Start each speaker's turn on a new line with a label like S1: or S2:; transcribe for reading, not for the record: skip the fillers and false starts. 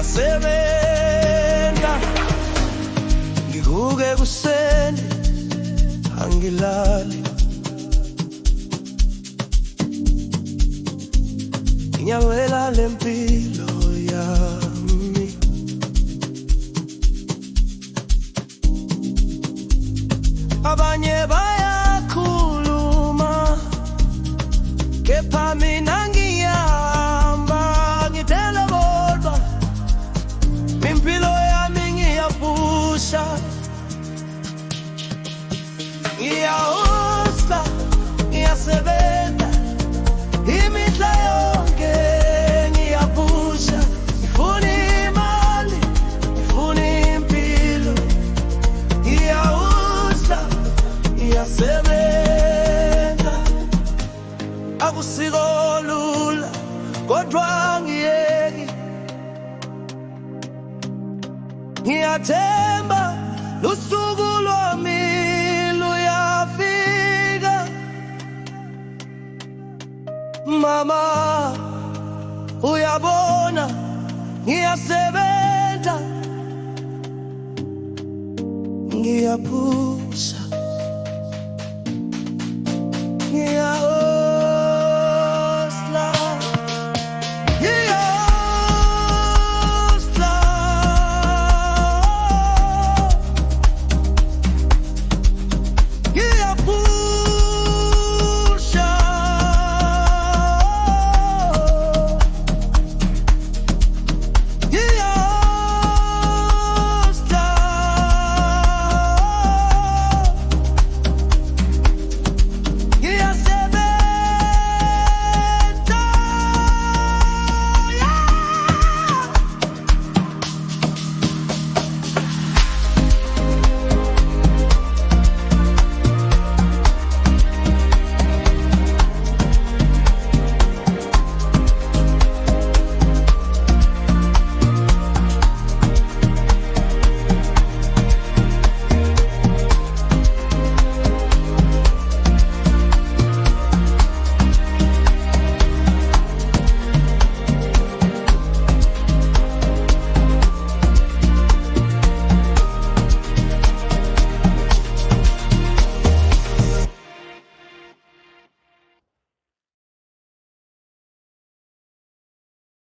S1: ngiyasebenza, ngivuke kuseni angilali, ngiyawela lempilo yami. Abanye bayakhuluma, kepha mina ngiyahamba ngithela bodwa, impilo yami ngiyapusha, ngiyahusla, ngiyasebenza imihla yonke, ngiyapusha, ngifuna imali, ngifuna impilo, ngiyahusla, ngiyasebenza. Akusiko lula kodwa ngiyeki, ngiyathemba lusuku lwami luyafika. Mama, uyabona ngiyasebenza, ngiyapusha.